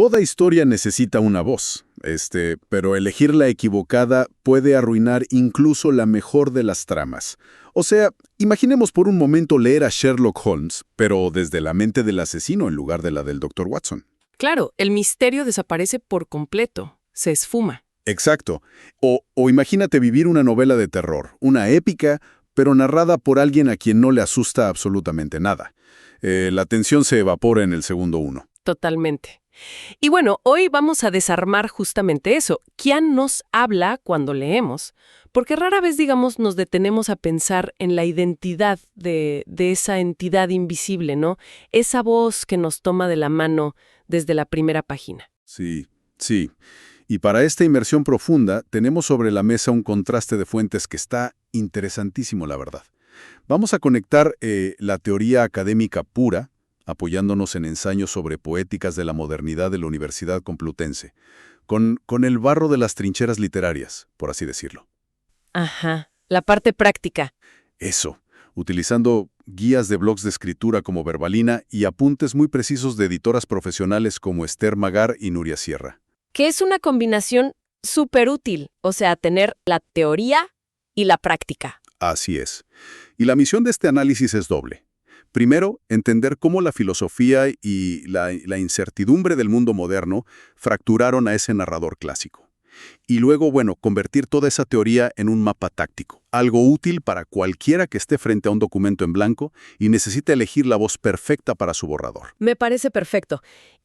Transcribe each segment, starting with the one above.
Toda historia necesita una voz, pero elegir la equivocada puede arruinar incluso la mejor de las tramas. O sea, imaginemos por un momento leer a Sherlock Holmes, pero desde la mente del asesino en lugar de la del Dr. Watson. Claro, el misterio desaparece por completo, se esfuma. Exacto. O imagínate vivir una novela de terror, una épica, pero narrada por alguien a quien no le asusta absolutamente nada. La tensión se evapora en el segundo uno. Totalmente. Y bueno, hoy vamos a desarmar justamente eso. ¿Quién nos habla cuando leemos? Porque rara vez, digamos, nos detenemos a pensar en la identidad de esa entidad invisible, ¿no? Esa voz que nos toma de la mano desde la primera página. Sí, sí. Y para esta inmersión profunda, tenemos sobre la mesa un contraste de fuentes que está interesantísimo, la verdad. Vamos a conectar la teoría académica pura, apoyándonos en ensayos sobre poéticas de la modernidad de la Universidad Complutense, con el barro de las trincheras literarias, por así decirlo. Ajá, la parte práctica. Eso, utilizando guías de blogs de escritura como Verbalina y apuntes muy precisos de editoras profesionales como Esther Magar y Nuria Sierra. Que es una combinación súper útil, o sea, tener la teoría y la práctica. Así es. Y la misión de este análisis es doble. Primero, entender cómo la filosofía y la incertidumbre del mundo moderno fracturaron a ese narrador clásico. Y luego, convertir toda esa teoría en un mapa táctico, algo útil para cualquiera que esté frente a un documento en blanco y necesite elegir la voz perfecta para su borrador. Me parece perfecto.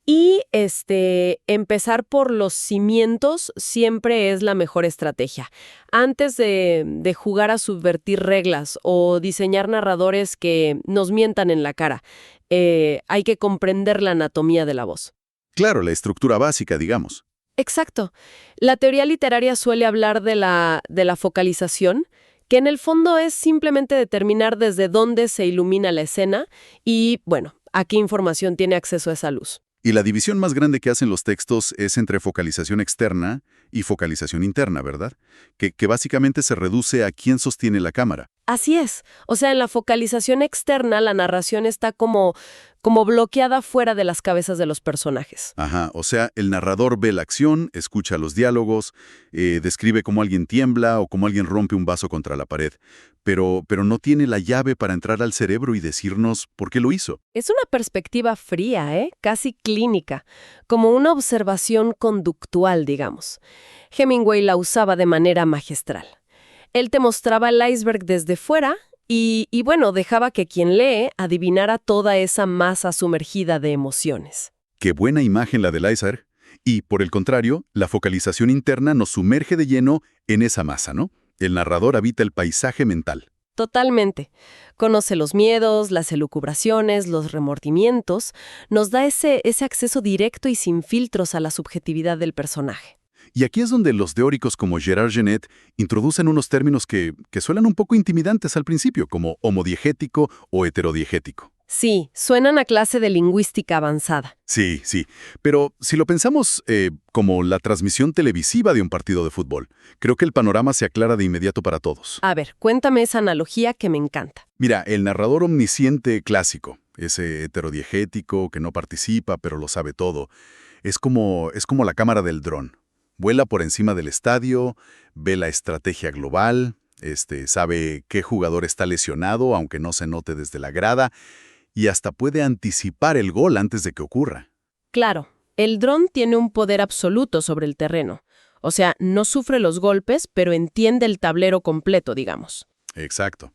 Y empezar por los cimientos siempre es la mejor estrategia. Antes de jugar a subvertir reglas o diseñar narradores que nos mientan en la cara, hay que comprender la anatomía de la voz. Claro, la estructura básica, digamos. Exacto. La teoría literaria suele hablar de la focalización, que en el fondo es simplemente determinar desde dónde se ilumina la escena y, a qué información tiene acceso a esa luz. Y la división más grande que hacen los textos es entre focalización externa y focalización interna, ¿verdad? Que básicamente se reduce a quién sostiene la cámara. Así es. O sea, en la focalización externa la narración está como bloqueada fuera de las cabezas de los personajes. Ajá, o sea, el narrador ve la acción, escucha los diálogos, describe cómo alguien tiembla o cómo alguien rompe un vaso contra la pared, pero no tiene la llave para entrar al cerebro y decirnos por qué lo hizo. Es una perspectiva fría, casi clínica, como una observación conductual, digamos. Hemingway la usaba de manera magistral. Él te mostraba el iceberg desde fuera y dejaba que quien lee adivinara toda esa masa sumergida de emociones. Qué buena imagen la del iceberg. Y, por el contrario, la focalización interna nos sumerge de lleno en esa masa, ¿no? El narrador habita el paisaje mental. Totalmente. Conoce los miedos, las elucubraciones, los remordimientos. Nos da ese acceso directo y sin filtros a la subjetividad del personaje. Y aquí es donde los teóricos como Gerard Genet introducen unos términos que suenan un poco intimidantes al principio, como homodiegético o heterodiegético. Sí, suenan a clase de lingüística avanzada. Sí, pero si lo pensamos como la transmisión televisiva de un partido de fútbol, creo que el panorama se aclara de inmediato para todos. A ver, cuéntame esa analogía que me encanta. Mira, el narrador omnisciente clásico, ese heterodiegético que no participa pero lo sabe todo, es como la cámara del dron. Vuela por encima del estadio, ve la estrategia global, sabe qué jugador está lesionado aunque no se note desde la grada, y hasta puede anticipar el gol antes de que ocurra. Claro, el dron tiene un poder absoluto sobre el terreno. O sea, no sufre los golpes, pero entiende el tablero completo, digamos. Exacto.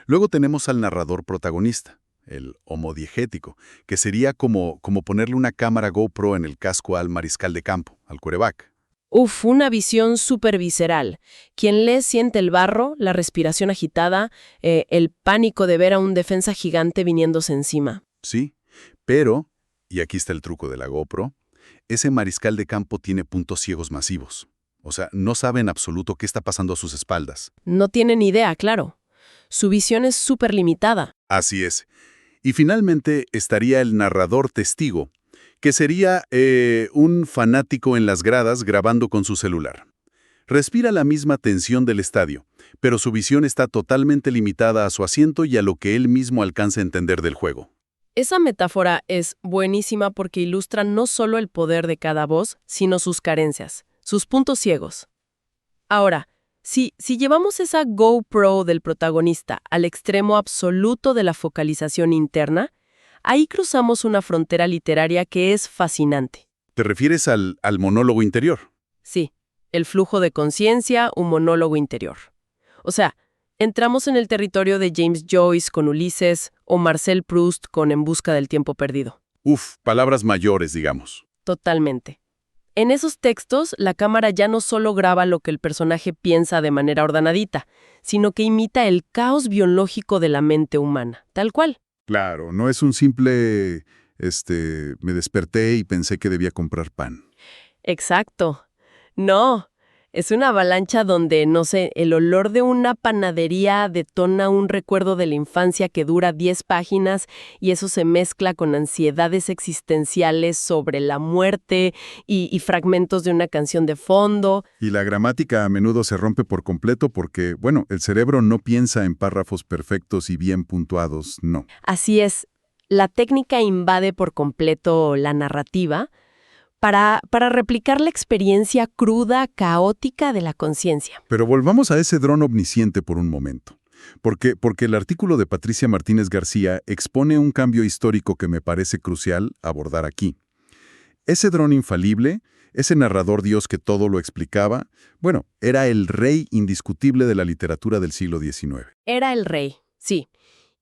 Luego tenemos al narrador protagonista, el homodiegético, que sería como ponerle una cámara GoPro en el casco al mariscal de campo, al quarterback. Uf, una visión súper visceral. Quien lee siente el barro, la respiración agitada, el pánico de ver a un defensa gigante viniéndose encima. Sí, pero, y aquí está el truco de la GoPro, ese mariscal de campo tiene puntos ciegos masivos. O sea, no sabe en absoluto qué está pasando a sus espaldas. No tiene ni idea, claro. Su visión es súper limitada. Así es. Y finalmente estaría el narrador testigo, que sería un fanático en las gradas grabando con su celular. Respira la misma tensión del estadio, pero su visión está totalmente limitada a su asiento y a lo que él mismo alcanza a entender del juego. Esa metáfora es buenísima porque ilustra no solo el poder de cada voz, sino sus carencias, sus puntos ciegos. Ahora, si llevamos esa GoPro del protagonista al extremo absoluto de la focalización interna, ahí cruzamos una frontera literaria que es fascinante. ¿Te refieres al monólogo interior? Sí, el flujo de conciencia, un monólogo interior. O sea, entramos en el territorio de James Joyce con Ulises o Marcel Proust con En busca del tiempo perdido. Uf, palabras mayores, digamos. Totalmente. En esos textos, la cámara ya no solo graba lo que el personaje piensa de manera ordenadita, sino que imita el caos biológico de la mente humana, tal cual. Claro, no es un simple, me desperté y pensé que debía comprar pan. Exacto. No, es una avalancha donde, no sé, el olor de una panadería detona un recuerdo de la infancia que dura 10 páginas y eso se mezcla con ansiedades existenciales sobre la muerte y fragmentos de una canción de fondo. Y la gramática a menudo se rompe por completo porque, bueno, el cerebro no piensa en párrafos perfectos y bien puntuados, no. Así es, la técnica invade por completo la narrativa para replicar la experiencia cruda, caótica de la conciencia. Pero volvamos a ese dron omnisciente por un momento. Porque el artículo de Patricia Martínez García expone un cambio histórico que me parece crucial abordar aquí. Ese dron infalible, ese narrador Dios que todo lo explicaba, bueno, era el rey indiscutible de la literatura del siglo XIX. Era el rey, sí.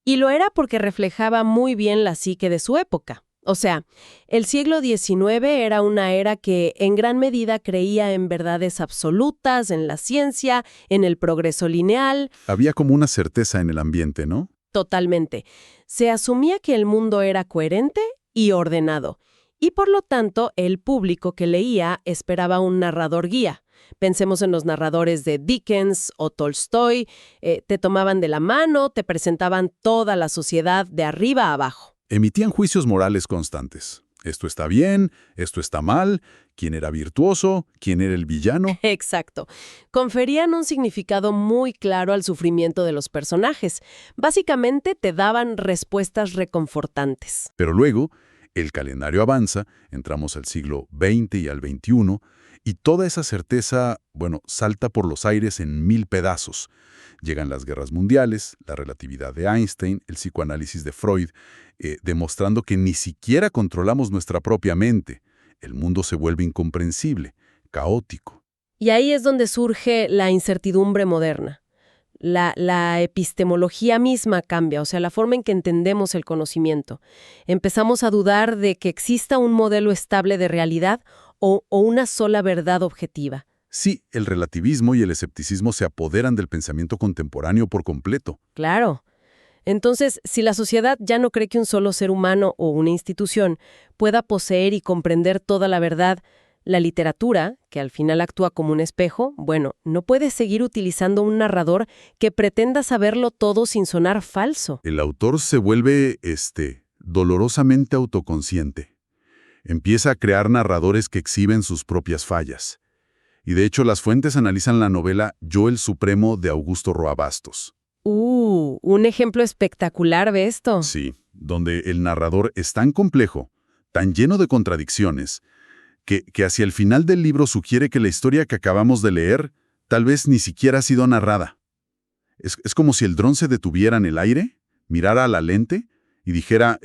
Y lo era porque reflejaba muy bien la psique de su época. O sea, el siglo XIX era una era que en gran medida creía en verdades absolutas, en la ciencia, en el progreso lineal. Había como una certeza en el ambiente, ¿no? Totalmente. Se asumía que el mundo era coherente y ordenado. Y por lo tanto, el público que leía esperaba un narrador guía. Pensemos en los narradores de Dickens o Tolstoy. Te tomaban de la mano, te presentaban toda la sociedad de arriba a abajo. Emitían juicios morales constantes. Esto está bien, esto está mal, quién era virtuoso, quién era el villano. Exacto. Conferían un significado muy claro al sufrimiento de los personajes. Básicamente te daban respuestas reconfortantes. Pero luego, el calendario avanza, entramos al siglo XX y al XXI, y toda esa certeza, bueno, salta por los aires en 1000 pedazos. Llegan las guerras mundiales, la relatividad de Einstein, el psicoanálisis de Freud, demostrando que ni siquiera controlamos nuestra propia mente. El mundo se vuelve incomprensible, caótico. Y ahí es donde surge la incertidumbre moderna. La epistemología misma cambia, o sea, la forma en que entendemos el conocimiento. Empezamos a dudar de que exista un modelo estable de realidad o una sola verdad objetiva. Sí, el relativismo y el escepticismo se apoderan del pensamiento contemporáneo por completo. Claro. Entonces, si la sociedad ya no cree que un solo ser humano o una institución pueda poseer y comprender toda la verdad, la literatura, que al final actúa como un espejo, bueno, no puede seguir utilizando un narrador que pretenda saberlo todo sin sonar falso. El autor se vuelve, dolorosamente autoconsciente. Empieza a crear narradores que exhiben sus propias fallas. Y de hecho, las fuentes analizan la novela Yo el Supremo de Augusto Roa Bastos. Un ejemplo espectacular de esto. Sí, donde el narrador es tan complejo, tan lleno de contradicciones, que hacia el final del libro sugiere que la historia que acabamos de leer tal vez ni siquiera ha sido narrada. Es como si el dron se detuviera en el aire, mirara a la lente y dijera,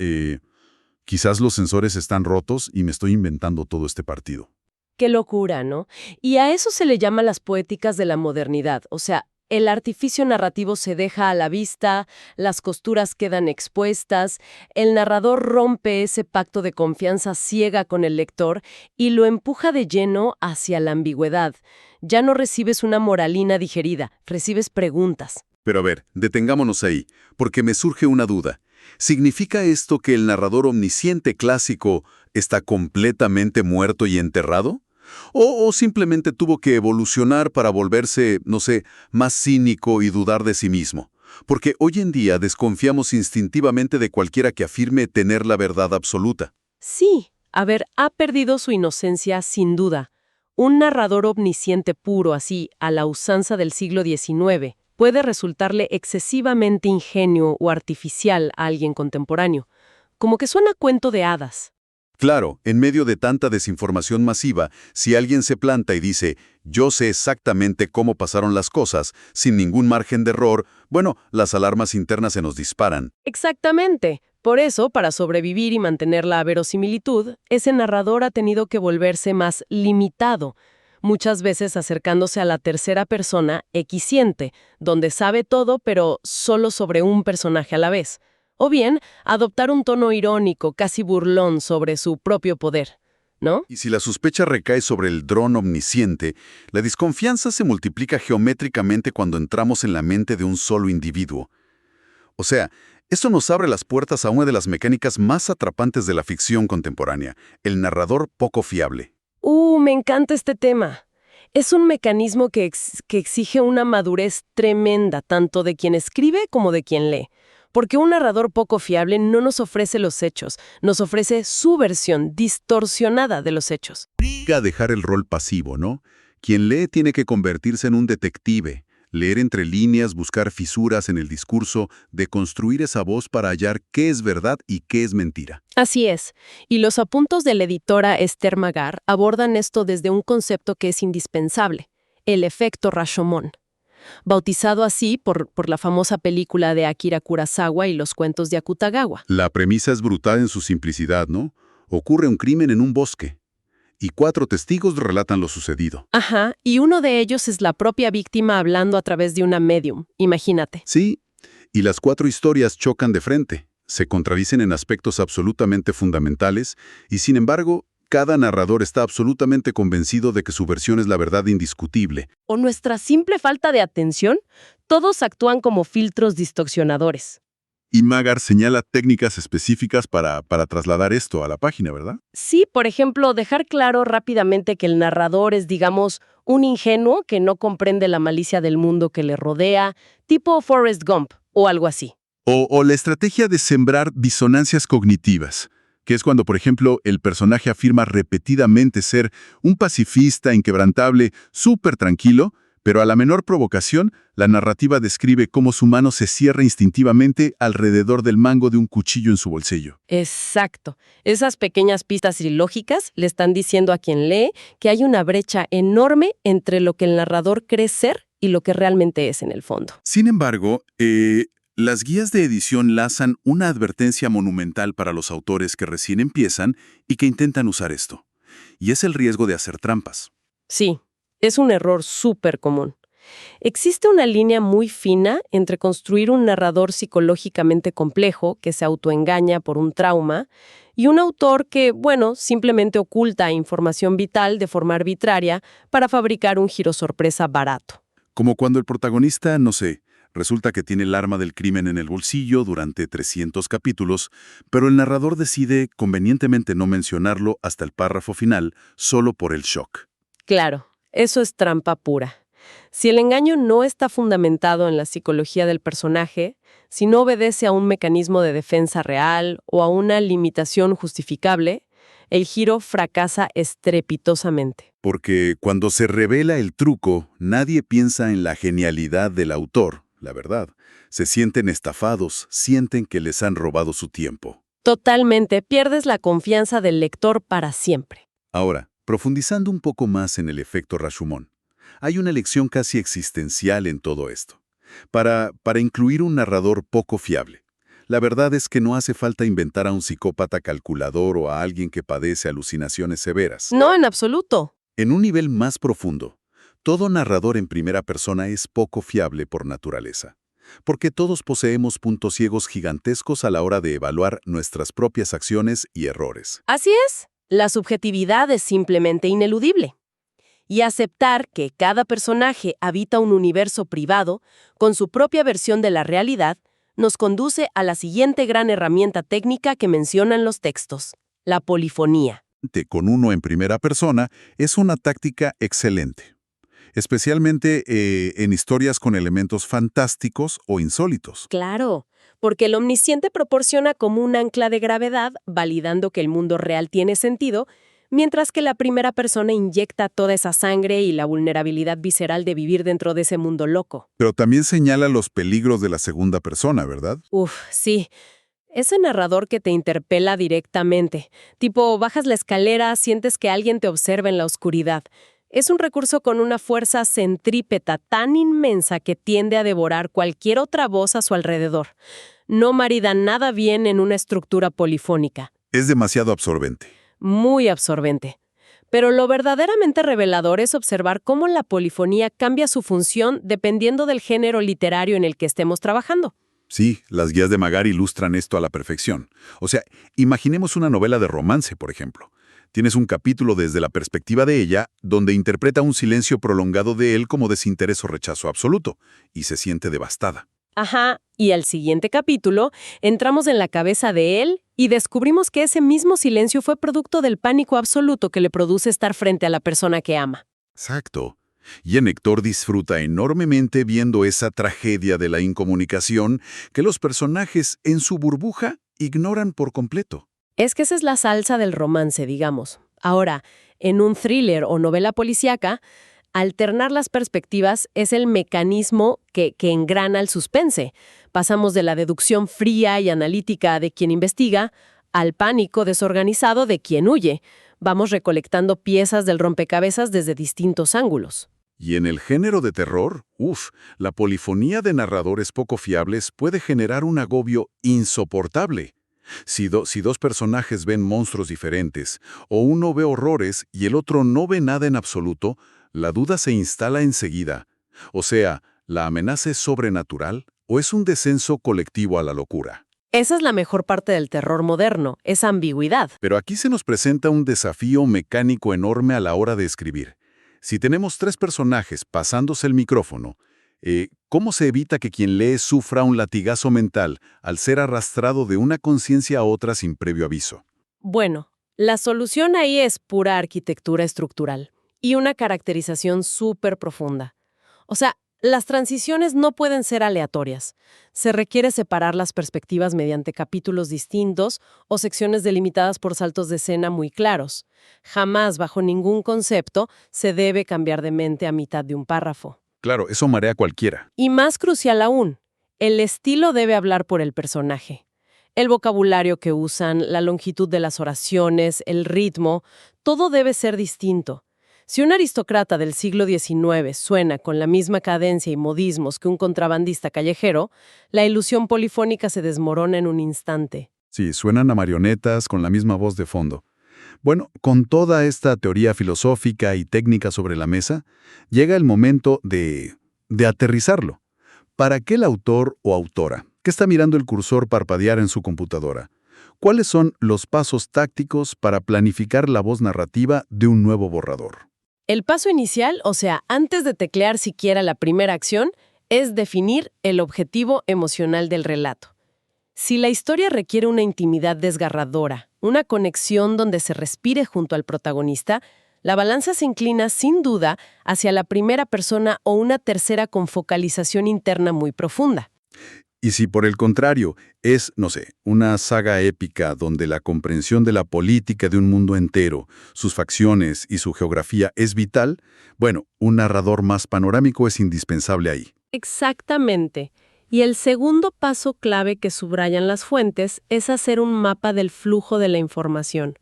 quizás los sensores están rotos y me estoy inventando todo este partido. Qué locura, ¿no? Y a eso se le llama las poéticas de la modernidad. O sea, el artificio narrativo se deja a la vista, las costuras quedan expuestas, el narrador rompe ese pacto de confianza ciega con el lector y lo empuja de lleno hacia la ambigüedad. Ya no recibes una moralina digerida, recibes preguntas. Pero a ver, detengámonos ahí, porque me surge una duda. ¿Significa esto que el narrador omnisciente clásico está completamente muerto y enterrado? ¿O simplemente tuvo que evolucionar para volverse, no sé, más cínico y dudar de sí mismo? Porque hoy en día desconfiamos instintivamente de cualquiera que afirme tener la verdad absoluta. Sí, a ver, ha perdido su inocencia sin duda. Un narrador omnisciente puro así, a la usanza del siglo XIX, puede resultarle excesivamente ingenuo o artificial a alguien contemporáneo. como que suena cuento de hadas. Claro, en medio de tanta desinformación masiva, si alguien se planta y dice, yo sé exactamente cómo pasaron las cosas, sin ningún margen de error, bueno, las alarmas internas se nos disparan. Exactamente. Por eso, para sobrevivir y mantener la verosimilitud, ese narrador ha tenido que volverse más limitado, muchas veces acercándose a la tercera persona equisciente, donde sabe todo pero solo sobre un personaje a la vez. O bien, adoptar un tono irónico, casi burlón sobre su propio poder, ¿no? Y si la sospecha recae sobre el dron omnisciente, la desconfianza se multiplica geométricamente cuando entramos en la mente de un solo individuo. O sea, eso nos abre las puertas a una de las mecánicas más atrapantes de la ficción contemporánea, el narrador poco fiable. Me encanta este tema. Es un mecanismo que exige una madurez tremenda, tanto de quien escribe como de quien lee. Porque un narrador poco fiable no nos ofrece los hechos, nos ofrece su versión distorsionada de los hechos. A dejar el rol pasivo, ¿no? Quien lee tiene que convertirse en un detective, leer entre líneas, buscar fisuras en el discurso, deconstruir esa voz para hallar qué es verdad y qué es mentira. Así es, y los apuntos de la editora Esther Magar abordan esto desde un concepto que es indispensable, el efecto Rashomon. Bautizado así por la famosa película de Akira Kurosawa y los cuentos de Akutagawa. La premisa es brutal en su simplicidad, ¿no? Ocurre un crimen en un bosque, y 4 testigos relatan lo sucedido. Ajá, y uno de ellos es la propia víctima hablando a través de una medium, imagínate. Sí, y las 4 historias chocan de frente, se contradicen en aspectos absolutamente fundamentales, y sin embargo, cada narrador está absolutamente convencido de que su versión es la verdad indiscutible. O nuestra simple falta de atención, todos actúan como filtros distorsionadores. Y Magar señala técnicas específicas para trasladar esto a la página, ¿verdad? Sí, por ejemplo, dejar claro rápidamente que el narrador es, digamos, un ingenuo que no comprende la malicia del mundo que le rodea, tipo Forrest Gump o algo así. O la estrategia de sembrar disonancias cognitivas, que es cuando, por ejemplo, el personaje afirma repetidamente ser un pacifista inquebrantable, súper tranquilo, pero a la menor provocación, la narrativa describe cómo su mano se cierra instintivamente alrededor del mango de un cuchillo en su bolsillo. Exacto. Esas pequeñas pistas ilógicas le están diciendo a quien lee que hay una brecha enorme entre lo que el narrador cree ser y lo que realmente es en el fondo. Sin embargo, las guías de edición lanzan una advertencia monumental para los autores que recién empiezan y que intentan usar esto. Y es el riesgo de hacer trampas. Sí, es un error súper común. Existe una línea muy fina entre construir un narrador psicológicamente complejo que se autoengaña por un trauma y un autor que, bueno, simplemente oculta información vital de forma arbitraria para fabricar un giro sorpresa barato. Como cuando el protagonista, no sé, resulta que tiene el arma del crimen en el bolsillo durante 300 capítulos, pero el narrador decide convenientemente no mencionarlo hasta el párrafo final, solo por el shock. Claro, eso es trampa pura. Si el engaño no está fundamentado en la psicología del personaje, si no obedece a un mecanismo de defensa real o a una limitación justificable, el giro fracasa estrepitosamente. Porque cuando se revela el truco, nadie piensa en la genialidad del autor, la verdad. Se sienten estafados, sienten que les han robado su tiempo. Totalmente, pierdes la confianza del lector para siempre. Ahora, profundizando un poco más en el efecto Rashomon, hay una lección casi existencial en todo esto. Para incluir un narrador poco fiable, la verdad es que no hace falta inventar a un psicópata calculador o a alguien que padece alucinaciones severas. No, en absoluto. En un nivel más profundo, todo narrador en primera persona es poco fiable por naturaleza, porque todos poseemos puntos ciegos gigantescos a la hora de evaluar nuestras propias acciones y errores. Así es, la subjetividad es simplemente ineludible. Y aceptar que cada personaje habita un universo privado con su propia versión de la realidad nos conduce a la siguiente gran herramienta técnica que mencionan los textos, la polifonía. Con uno en primera persona es una táctica excelente, especialmente en historias con elementos fantásticos o insólitos. Claro, porque el omnisciente proporciona como un ancla de gravedad, validando que el mundo real tiene sentido, mientras que la primera persona inyecta toda esa sangre y la vulnerabilidad visceral de vivir dentro de ese mundo loco. Pero también señala los peligros de la segunda persona, ¿verdad? Sí. Ese narrador que te interpela directamente. Tipo, bajas la escalera, sientes que alguien te observa en la oscuridad. Es un recurso con una fuerza centrípeta tan inmensa que tiende a devorar cualquier otra voz a su alrededor. No marida nada bien en una estructura polifónica. Es demasiado absorbente. Muy absorbente. Pero lo verdaderamente revelador es observar cómo la polifonía cambia su función dependiendo del género literario en el que estemos trabajando. Sí, las guías de Magar ilustran esto a la perfección. O sea, imaginemos una novela de romance, por ejemplo. Tienes un capítulo desde la perspectiva de ella, donde interpreta un silencio prolongado de él como desinterés o rechazo absoluto, y se siente devastada. Ajá, y al siguiente capítulo, entramos en la cabeza de él y descubrimos que ese mismo silencio fue producto del pánico absoluto que le produce estar frente a la persona que ama. Exacto. Y en Héctor disfruta enormemente viendo esa tragedia de la incomunicación que los personajes en su burbuja ignoran por completo. Es que esa es la salsa del romance, digamos. Ahora, en un thriller o novela policíaca, alternar las perspectivas es el mecanismo que engrana el suspense. Pasamos de la deducción fría y analítica de quien investiga al pánico desorganizado de quien huye. Vamos recolectando piezas del rompecabezas desde distintos ángulos. Y en el género de terror, la polifonía de narradores poco fiables puede generar un agobio insoportable. Si dos personajes ven monstruos diferentes, o uno ve horrores y el otro no ve nada en absoluto, la duda se instala enseguida. O sea, ¿la amenaza es sobrenatural o es un descenso colectivo a la locura? Esa es la mejor parte del terror moderno, esa ambigüedad. Pero aquí se nos presenta un desafío mecánico enorme a la hora de escribir. Si tenemos 3 personajes pasándose el micrófono, ¿cómo se evita que quien lee sufra un latigazo mental al ser arrastrado de una conciencia a otra sin previo aviso? Bueno, la solución ahí es pura arquitectura estructural y una caracterización súper profunda. O sea, las transiciones no pueden ser aleatorias. Se requiere separar las perspectivas mediante capítulos distintos o secciones delimitadas por saltos de escena muy claros. Jamás, bajo ningún concepto, se debe cambiar de mente a mitad de un párrafo. Claro, eso marea a cualquiera. Y más crucial aún, el estilo debe hablar por el personaje. El vocabulario que usan, la longitud de las oraciones, el ritmo, todo debe ser distinto. Si un aristócrata del siglo XIX suena con la misma cadencia y modismos que un contrabandista callejero, la ilusión polifónica se desmorona en un instante. Sí, suenan a marionetas con la misma voz de fondo. Bueno, con toda esta teoría filosófica y técnica sobre la mesa, llega el momento de aterrizarlo. ¿Para qué el autor o autora, que está mirando el cursor parpadear en su computadora? ¿Cuáles son los pasos tácticos para planificar la voz narrativa de un nuevo borrador? El paso inicial, o sea, antes de teclear siquiera la primera acción, es definir el objetivo emocional del relato. Si la historia requiere una intimidad desgarradora, una conexión donde se respire junto al protagonista, la balanza se inclina sin duda hacia la primera persona o una tercera con focalización interna muy profunda. Y si por el contrario es, no sé, una saga épica donde la comprensión de la política de un mundo entero, sus facciones y su geografía es vital, bueno, un narrador más panorámico es indispensable ahí. Exactamente. Y el segundo paso clave que subrayan las fuentes es hacer un mapa del flujo de la información.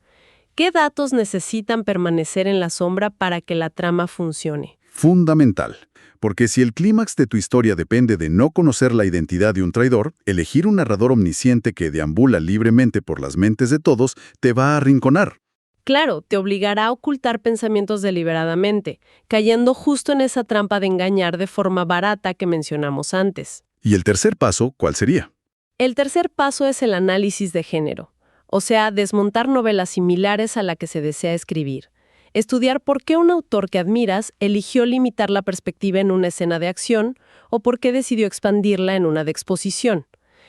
¿Qué datos necesitan permanecer en la sombra para que la trama funcione? Fundamental. Porque si el clímax de tu historia depende de no conocer la identidad de un traidor, elegir un narrador omnisciente que deambula libremente por las mentes de todos te va a arrinconar. Claro, te obligará a ocultar pensamientos deliberadamente, cayendo justo en esa trampa de engañar de forma barata que mencionamos antes. ¿Y el tercer paso, cuál sería? El tercer paso es el análisis de género, o sea, desmontar novelas similares a la que se desea escribir. Estudiar por qué un autor que admiras eligió limitar la perspectiva en una escena de acción o por qué decidió expandirla en una de exposición.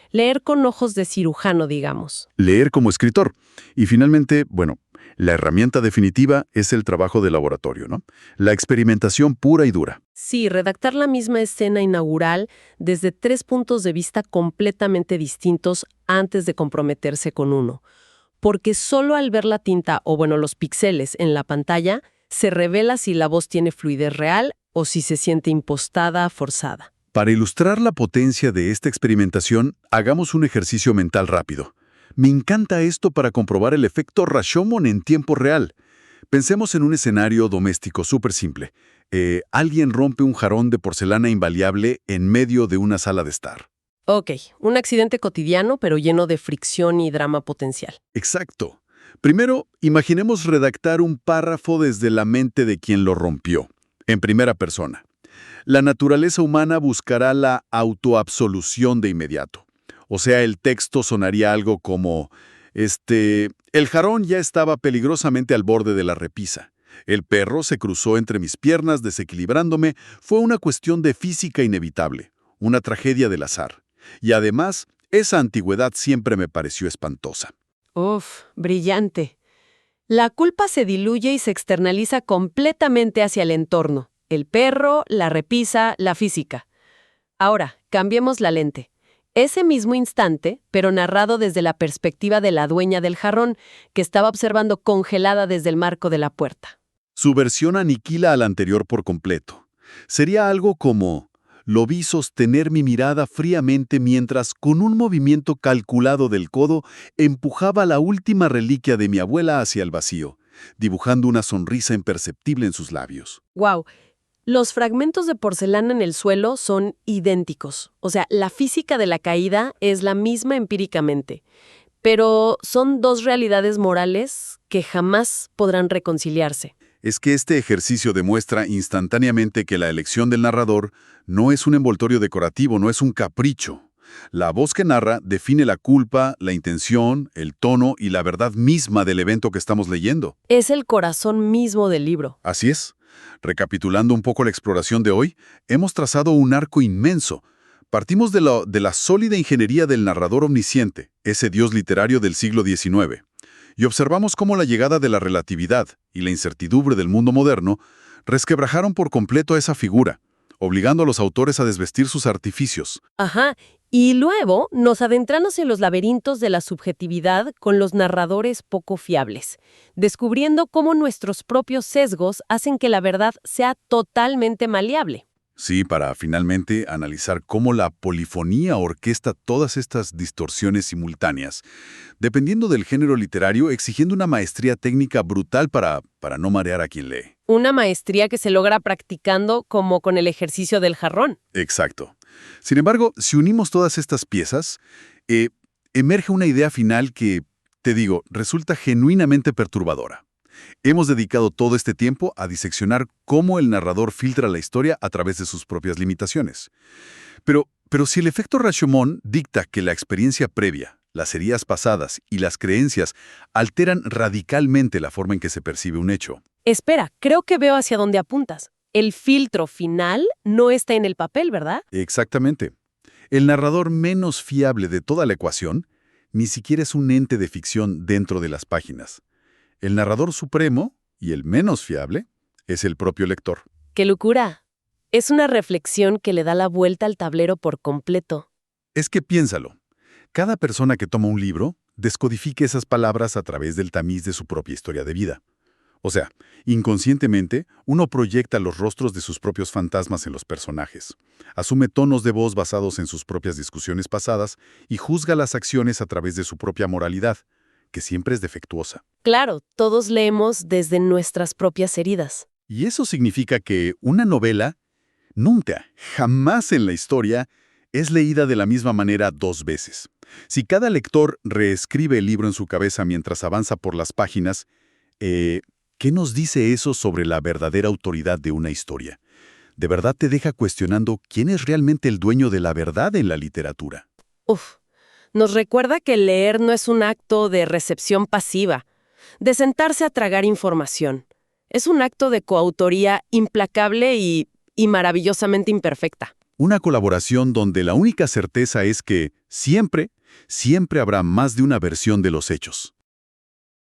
Leer con ojos de cirujano, digamos. Leer como escritor. Y finalmente, bueno, la herramienta definitiva es el trabajo de laboratorio, ¿no? La experimentación pura y dura. Sí, redactar la misma escena inaugural desde 3 puntos de vista completamente distintos antes de comprometerse con uno. Porque solo al ver la tinta o, bueno, los píxeles en la pantalla, se revela si la voz tiene fluidez real o si se siente impostada, forzada. Para ilustrar la potencia de esta experimentación, hagamos un ejercicio mental rápido. Me encanta esto para comprobar el efecto Rashomon en tiempo real. Pensemos en un escenario doméstico súper simple. Alguien rompe un jarrón de porcelana invariable en medio de una sala de estar. Ok, un accidente cotidiano, pero lleno de fricción y drama potencial. Exacto. Primero, imaginemos redactar un párrafo desde la mente de quien lo rompió, en primera persona. La naturaleza humana buscará la autoabsolución de inmediato. O sea, el texto sonaría algo como, el jarrón ya estaba peligrosamente al borde de la repisa. El perro se cruzó entre mis piernas desequilibrándome. Fue una cuestión de física inevitable, una tragedia del azar. Y además, esa antigüedad siempre me pareció espantosa. Uf, brillante. La culpa se diluye y se externaliza completamente hacia el entorno. El perro, la repisa, la física. Ahora, cambiemos la lente. Ese mismo instante, pero narrado desde la perspectiva de la dueña del jarrón, que estaba observando congelada desde el marco de la puerta. Su versión aniquila a la anterior por completo. Sería algo como: lo vi sostener mi mirada fríamente mientras, con un movimiento calculado del codo, empujaba la última reliquia de mi abuela hacia el vacío, dibujando una sonrisa imperceptible en sus labios. ¡Wow! Los fragmentos de porcelana en el suelo son idénticos. O sea, la física de la caída es la misma empíricamente. Pero son dos realidades morales que jamás podrán reconciliarse. Es que este ejercicio demuestra instantáneamente que la elección del narrador no es un envoltorio decorativo, no es un capricho. La voz que narra define la culpa, la intención, el tono y la verdad misma del evento que estamos leyendo. Es el corazón mismo del libro. Así es. Recapitulando un poco la exploración de hoy, hemos trazado un arco inmenso. Partimos de la sólida ingeniería del narrador omnisciente, ese dios literario del siglo XIX, y observamos cómo la llegada de la relatividad y la incertidumbre del mundo moderno resquebrajaron por completo a esa figura, obligando a los autores a desvestir sus artificios. Ajá. Y luego nos adentramos en los laberintos de la subjetividad con los narradores poco fiables, descubriendo cómo nuestros propios sesgos hacen que la verdad sea totalmente maleable. Sí, para finalmente analizar cómo la polifonía orquesta todas estas distorsiones simultáneas, dependiendo del género literario, exigiendo una maestría técnica brutal para no marear a quien lee. Una maestría que se logra practicando como con el ejercicio del jarrón. Exacto. Sin embargo, si unimos todas estas piezas, emerge una idea final que, te digo, resulta genuinamente perturbadora. Hemos dedicado todo este tiempo a diseccionar cómo el narrador filtra la historia a través de sus propias limitaciones. Pero si el efecto Rashomon dicta que la experiencia previa, las heridas pasadas y las creencias alteran radicalmente la forma en que se percibe un hecho. Espera, creo que veo hacia dónde apuntas. El filtro final no está en el papel, ¿verdad? Exactamente. El narrador menos fiable de toda la ecuación ni siquiera es un ente de ficción dentro de las páginas. El narrador supremo, y el menos fiable, es el propio lector. ¡Qué locura! Es una reflexión que le da la vuelta al tablero por completo. Es que piénsalo. Cada persona que toma un libro descodifica esas palabras a través del tamiz de su propia historia de vida. O sea, inconscientemente, uno proyecta los rostros de sus propios fantasmas en los personajes, asume tonos de voz basados en sus propias discusiones pasadas y juzga las acciones a través de su propia moralidad, que siempre es defectuosa. Claro, todos leemos desde nuestras propias heridas. Y eso significa que una novela, nunca, jamás en la historia, es leída de la misma manera dos veces. Si cada lector reescribe el libro en su cabeza mientras avanza por las páginas, ¿qué nos dice eso sobre la verdadera autoridad de una historia? ¿De verdad te deja cuestionando quién es realmente el dueño de la verdad en la literatura? Nos recuerda que leer no es un acto de recepción pasiva, de sentarse a tragar información. Es un acto de coautoría implacable y maravillosamente imperfecta. Una colaboración donde la única certeza es que siempre habrá más de una versión de los hechos.